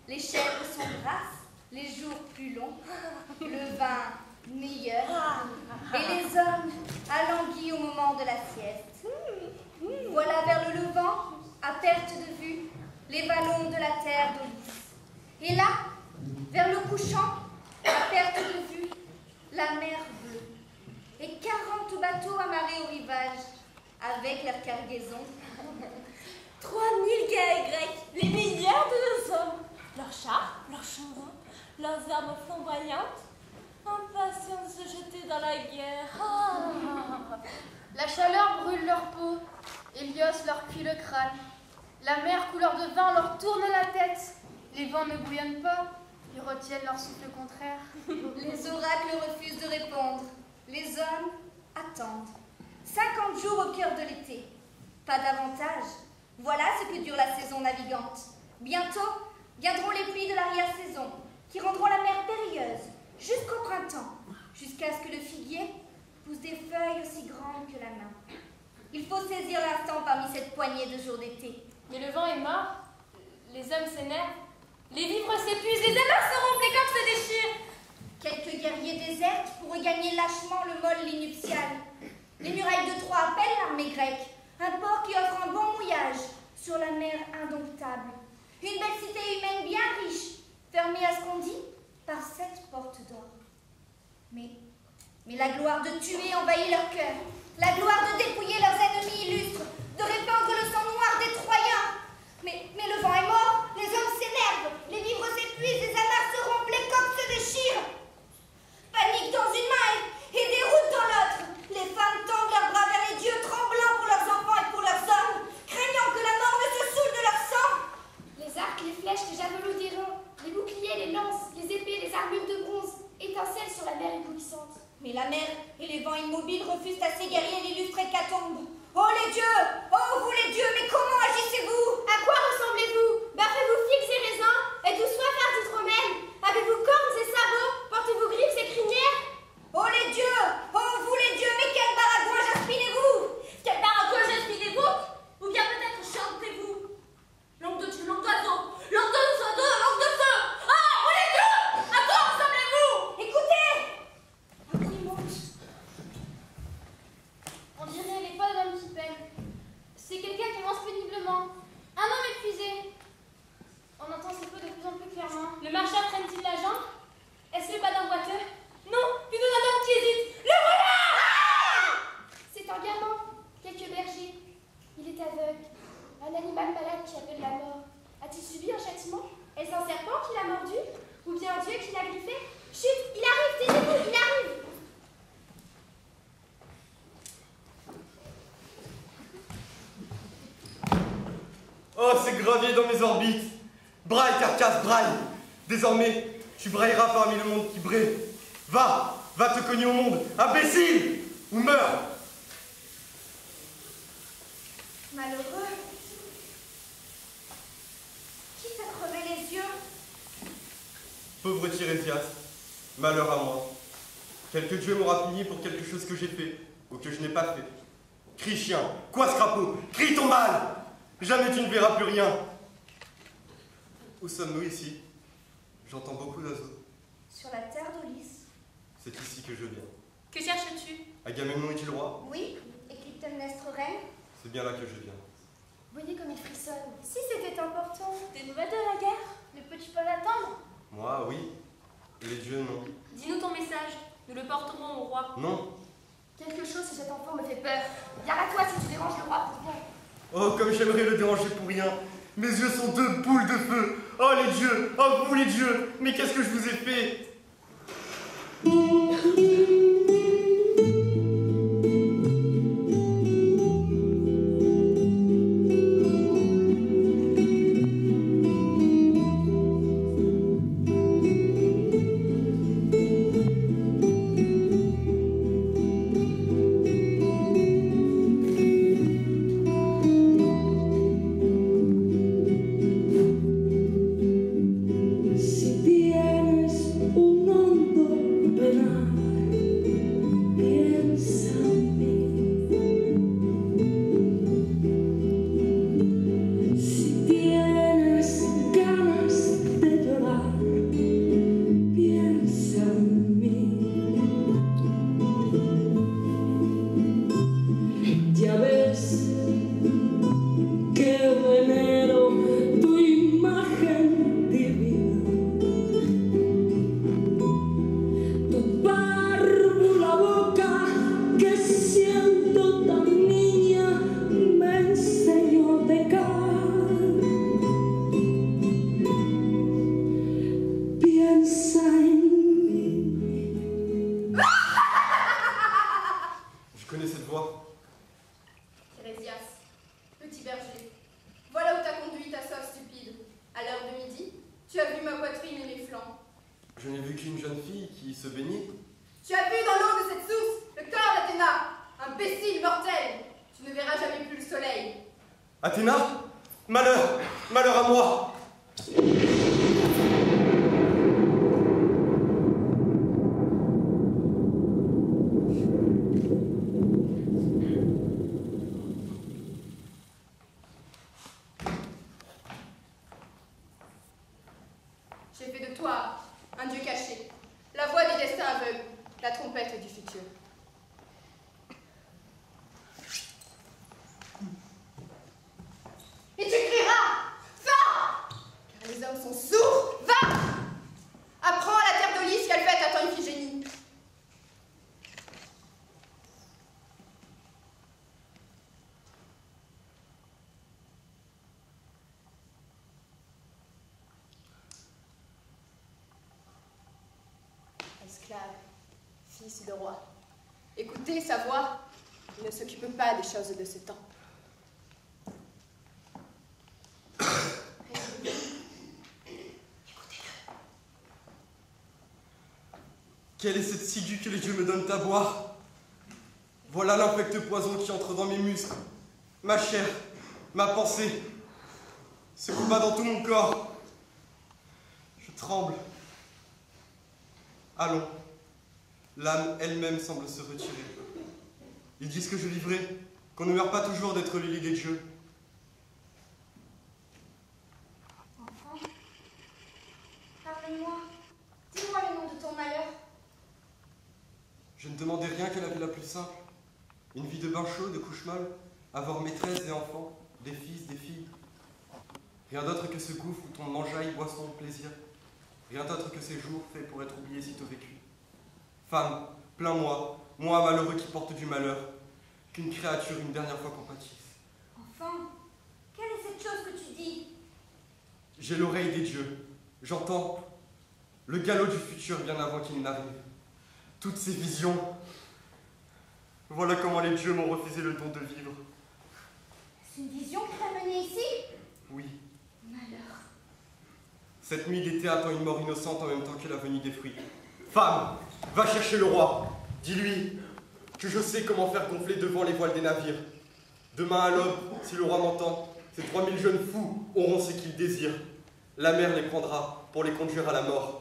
Les chèvres sont grasses, les jours plus longs, le vin meilleur, et les hommes alanguis au moment de la sieste. Voilà vers le levant, à perte de vue, les vallons de la terre d'Aulis. Et là, vers le couchant, à perte de vue, la mer bleue. Et 40 bateaux amarrés au rivage, avec leur cargaison. 3000 gars et grecs, les meilleurs de nos hommes, leurs chars, leurs chevaux, leurs armes flamboyantes, impatients de se jeter dans la guerre. La chaleur brûle leur peau, Hélios leur cuit le crâne. La mer couleur de vin leur tourne la tête. Les vents ne bouillonnent pas, ils retiennent leur souffle contraire. Les oracles refusent de répondre. Les hommes attendent. 50 jours au cœur de l'été. Pas davantage. Voilà ce que dure la saison navigante. Bientôt viendront les pluies de l'arrière-saison, qui rendront la mer périlleuse, jusqu'au printemps, jusqu'à ce que le figuier pousse des feuilles aussi grandes que la main. Il faut saisir l'instant parmi cette poignée de jours d'été. Mais le vent est mort, les hommes s'énervent, les vivres s'épuisent, les amarres se rompent, les corps se déchirent. Quelques guerriers désertent pour regagner lâchement le môle lit nuptial. Les murailles de Troie appellent l'armée grecque, un port qui offre un bon mouillage sur la mer indomptable. Une belle cité humaine bien riche, fermée à ce qu'on dit par 7 portes d'or. Mais la gloire de tuer envahit leur cœur, la gloire de dépouiller leurs ennemis illustres, de répandre le sang noir des Troyens. Mais le vent est mort, les hommes s'énervent, les vivres s'épuisent, les amarres se rompent, les coques se déchirent. Panique dans une main et déroute dans l'autre. Les femmes tendent leurs bras vers les dieux, tremblant pour leurs enfants et pour leurs hommes, craignant que la mort ne se saoule de leur sang. Les arcs, les flèches, les javelots d'airain, les boucliers, les lances, les épées, les armures de bronze étincellent sur la mer éblouissante. Mais la mer et les vents immobiles refusent à ces guerriers l'illustre hécatombe. Oh les dieux! Oh vous les dieux! Mais comment agissez-vous? À quoi ressemblez-vous? Baffez-vous figues et raisins? Êtes-vous soif ardite romaine? Avez-vous cornes et sabots? Portez-vous griffes et crinières? Oh les dieux! Oh vous les dieux! Mais quel baragouin aspirez-vous? Quel baragouin aspirez-vous? Ou bien peut-être chantez-vous? Langue de Dieu, langue d'oiseau, langue de langue de feu! Ah, oh les dieux! À quoi ressemblez-vous? Écoutez! Un bruit monte. On dirait les pas d'un qui peine. C'est quelqu'un qui mange péniblement. Un homme épuisé. On entend ces peu de plus en plus clairement. Le marcheur traîne-t-il la jambe? Est-ce le pas d'un boiteux? Non, plutôt d'un homme qui hésite. Le voilà! C'est un gamin, quelques bergers. Il est aveugle. Un animal malade qui appelle la mort. A-t-il subi un châtiment? Est-ce un serpent qui l'a mordu? Ou bien un dieu qui l'a griffé? Chut, il arrive, taisez-vous, il arrive! Oh, c'est gravé dans mes orbites. Braille, carcasse, braille. Désormais, tu brailleras parmi le monde qui brille. Va te cogner au monde, imbécile, ou meurs. Malheureux. Qui t'a crevé les yeux? Pauvre Tirésias, malheur à moi. Quelque Dieu m'aura puni pour quelque chose que j'ai fait, ou que je n'ai pas fait. Crie chien, quoi crapaud, crie ton mal. Jamais tu ne verras plus rien. Où sommes-nous ici? J'entends beaucoup d'oiseaux. Sur la terre d'Aulis. C'est ici que je viens. Que cherches-tu? Agamemnon est-il roi? Oui, et Clytemnestre reine. C'est bien là que je viens. Voyez comme il frissonne. Si c'était important. Des nouvelles de la guerre? Ne peux-tu pas l'attendre? Moi, oui. Et les dieux, non. Dis-nous ton message. Nous le porterons au roi. Non. Quelque chose chez cet enfant me fait peur. Viens à toi si tu déranges le roi pour rien. Oh, comme j'aimerais le déranger pour rien. Mes yeux sont 2 boules de feu. Oh, les dieux. Oh, vous, les dieux. Mais qu'est-ce que je vous ai fait? Si tienes un hondo penal Je n'ai vu qu'une jeune fille qui se baignait. Tu as vu dans l'eau de cette source le corps d'Athéna, imbécile mortel. Tu ne verras jamais plus le soleil. Athéna? Malheur! Malheur à moi! J'ai fait de toi un dieu caché, la voix des destins aveugles, la trompette du futur. Et tu crieras, va! Car les hommes sont sourds, va! Apprends à la terre d'Olysse qu'elle fait à ton Iphigénie. Esclave, fils de roi, écoutez sa voix, il ne s'occupe pas des choses de ce temps. Quelle est cette ciguë que les dieux me donnent à boire? Voilà l'infect poison qui entre dans mes muscles, ma chair, ma pensée, se combat dans tout mon corps. Je tremble. Allons, l'âme elle-même semble se retirer. Ils disent que je vivrai, qu'on ne meurt pas toujours d'être l'élite des dieux. Enfant, parle-moi. Dis-moi le nom de ton malheur. Je ne demandais rien que la vie la plus simple. Une vie de bain chaud, de couche molle, avoir maîtresse et enfants, des fils, des filles. Rien d'autre que ce gouffre où on mangeaille, boisson, plaisir. Rien d'autre que ces jours faits pour être oubliés sitôt vécus. Femme, plains-moi, moi malheureux qui porte du malheur, qu'une créature une dernière fois compatisse. Enfant, quelle est cette chose que tu dis? J'ai l'oreille des dieux, j'entends le galop du futur bien avant qu'il n'arrive. Toutes ces visions, voilà comment les dieux m'ont refusé le don de vivre. C'est une vision qui t'a mené ici? Oui. Malheur. Cette nuit d'été attend une mort innocente en même temps que la venue des fruits. Femme, va chercher le roi. Dis-lui que je sais comment faire gonfler devant les voiles des navires. Demain à l'aube, si le roi m'entend, ces 3000 jeunes fous auront ce qu'ils désirent. La mer les prendra pour les conduire à la mort.